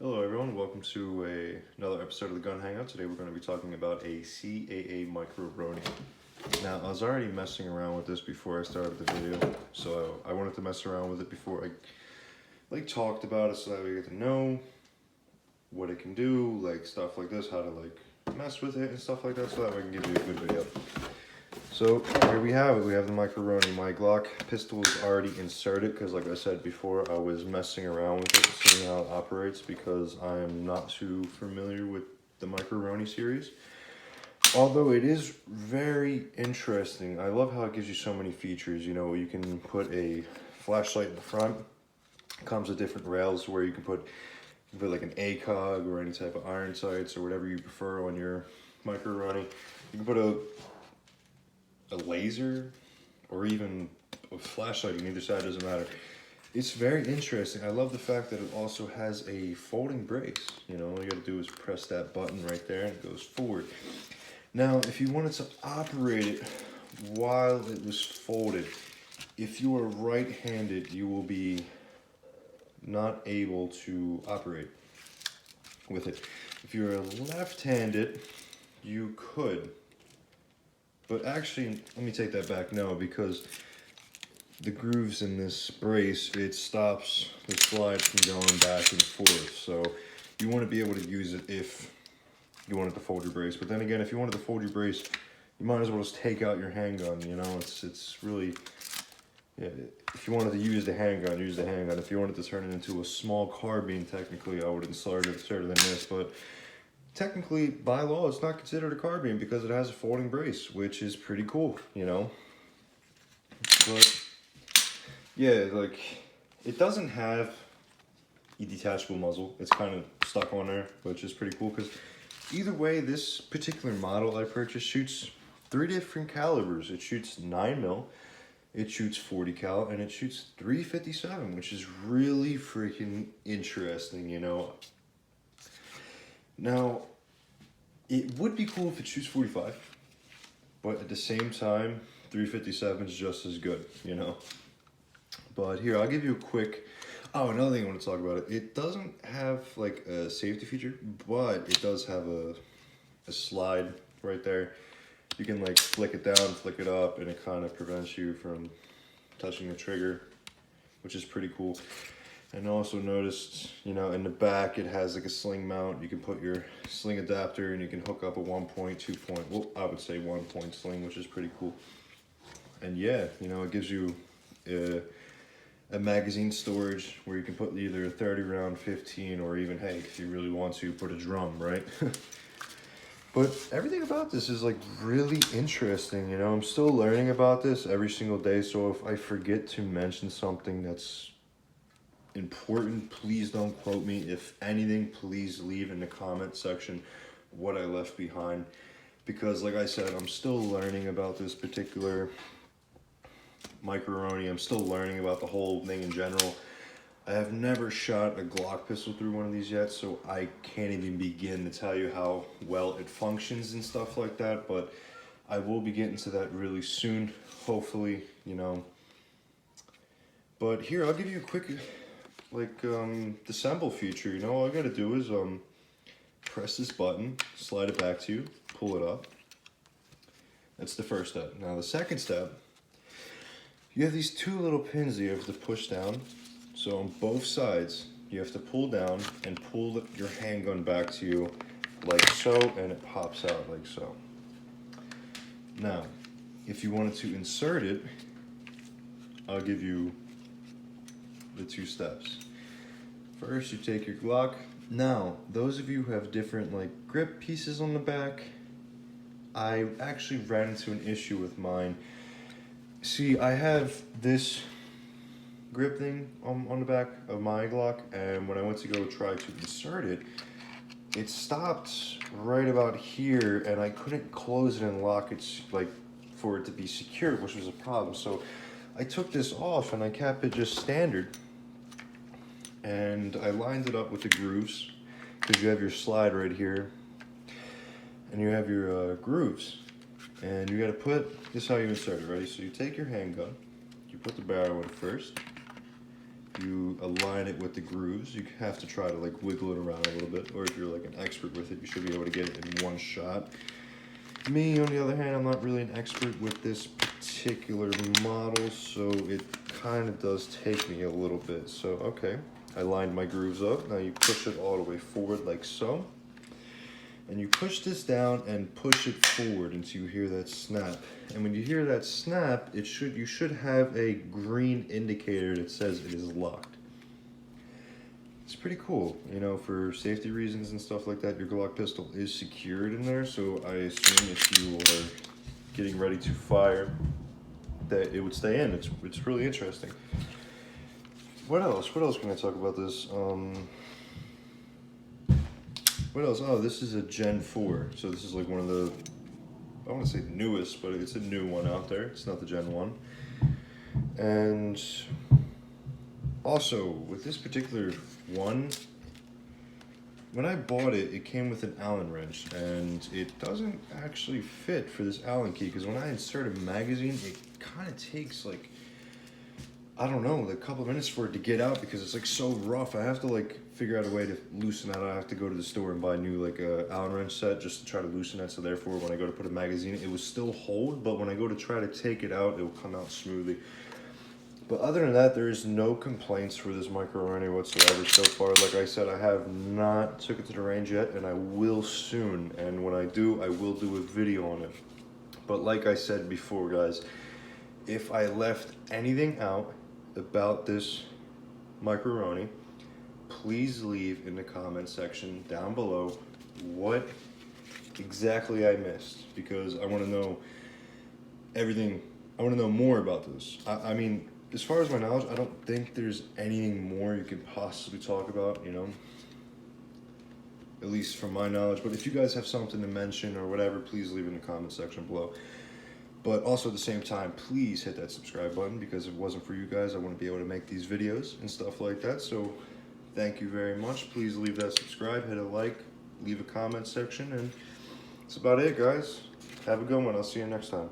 Hello everyone, welcome to another episode of the Gun Hangout. Today we're going to be talking about a CAA Micro Roni. Now, I was already messing around with this before I started the video, so I wanted to mess around with it before I talked about it so that we get to know what it can do, stuff like this, how to mess with it and stuff like that, so that we can give you a good video. So here we have it. We have the Micro Roni. My Glock pistol is already inserted because, like I said before, I was messing around with it, seeing how it operates because I am not too familiar with the Micro Roni series. Although it is very interesting. I love how it gives you so many features. You know, you can put a flashlight in the front. It comes with different rails where you can put like an ACOG or any type of iron sights or whatever you prefer on your Micro Roni. You can put a laser or even a flashlight on either side, doesn't matter. It's very interesting. I love the fact that it also has a folding brace. You know, all you gotta do is press that button right there and it goes forward. Now, if you wanted to operate it while it was folded, if you are right-handed, you will be not able to operate with it. If you're left-handed, you could. But actually, let me take that back, no, because the grooves in this brace, it stops the slide from going back and forth. So you want to be able to use it if you wanted to fold your brace. But then again, if you wanted to fold your brace, you might as well just take out your handgun, you know? It's really, yeah, if you wanted to use the handgun, use the handgun. If you wanted to turn it into a small carbine, technically, I would insert it in this, but technically, by law, it's not considered a carbine because it has a folding brace, which is pretty cool, you know? But, yeah, it doesn't have a detachable muzzle. It's kind of stuck on there, which is pretty cool because either way, this particular model I purchased shoots 3 different calibers. It shoots 9mm, it shoots 40 cal, and it shoots 357, which is really freaking interesting, you know? Now, it would be cool if it shoots 45, but at the same time, 357 is just as good, you know? But here, I'll give you a quick... Oh, another thing I want to talk about it. It doesn't have like a safety feature, but it does have a slide right there. You can like flick it down, flick it up, and it kind of prevents you from touching the trigger, which is pretty cool. And also noticed, you know, in the back it has like a sling mount. You can put your sling adapter and you can hook up a 1-point, 2-point, well, I would say 1-point sling, which is pretty cool. And yeah, you know, it gives you a magazine storage where you can put either a 30 round, 15, or even, hey, if you really want to, put a drum, right? But everything about this is like really interesting, you know. I'm still learning about this every single day, so if I forget to mention something that's important, please don't quote me. If anything, please leave in the comment section what I left behind, because like I said, I'm still learning about this particular Micro Roni. I'm still learning about the whole thing in general. I have never shot a Glock pistol through one of these yet, so I can't even begin to tell you how well it functions and stuff like that, but I will be getting to that really soon, hopefully, you know. But here, I'll give you a quick disassemble feature. You know, all I gotta do is press this button, slide it back to you, pull it up. That's the first step. Now the second step, you have these 2 little pins that you have to push down. So on both sides, you have to pull down and pull your handgun back to you like so, and it pops out like so. Now, if you wanted to insert it, I'll give you the 2 steps. First, you take your Glock. Now, those of you who have different grip pieces on the back, I actually ran into an issue with mine. See, I have this grip thing on the back of my Glock, and when I went to go try to insert it, it stopped right about here, and I couldn't close it and lock it for it to be secure, which was a problem. So I took this off and I kept it just standard, and I lined it up with the grooves, because you have your slide right here and you have your grooves, and you got to put this, how you insert it. Ready? So you take your handgun, you put the barrel in first, you align it with the grooves. You have to try to like wiggle it around a little bit, or if you're like an expert with it, you should be able to get it in one shot. Me, on the other hand, I'm not really an expert with this particular model, so it kind of does take me a little bit. So, okay, I lined my grooves up. Now you push it all the way forward like so. And you push this down and push it forward until you hear that snap. And when you hear that snap, you should have a green indicator that says it is locked. It's pretty cool, you know, for safety reasons and stuff like that. Your Glock pistol is secured in there, so I assume if you are getting ready to fire, that it would stay in. It's really interesting. What else? What else can I talk about this? What else? Oh, this is a Gen 4. So this is like one of the, I want to say newest, but it's a new one out there. It's not the Gen 1. And also, with this particular one, when I bought it, it came with an Allen wrench, and it doesn't actually fit for this Allen key, because when I insert a magazine, it kind of takes like, I don't know, like a couple of minutes for it to get out, because it's like so rough. I have to like figure out a way to loosen that. I have to go to the store and buy a new like Allen wrench set just to try to loosen it, so therefore when I go to put a magazine, it will still hold, but when I go to try to take it out, it will come out smoothly. But other than that, there is no complaints for this Micro Roni whatsoever so far. Like I said, I have not took it to the range yet, and I will soon. And when I do, I will do a video on it. But like I said before, guys, if I left anything out about this Micro Roni, please leave in the comment section down below what exactly I missed, because I want to know everything. I want to know more about this. I mean, as far as my knowledge, I don't think there's anything more you could possibly talk about, you know, at least from my knowledge. But if you guys have something to mention or whatever, please leave in the comment section below. But also at the same time, please hit that subscribe button, because if it wasn't for you guys, I wouldn't be able to make these videos and stuff like that. So thank you very much. Please leave that subscribe, hit a like, leave a comment section, and that's about it, guys. Have a good one. I'll see you next time.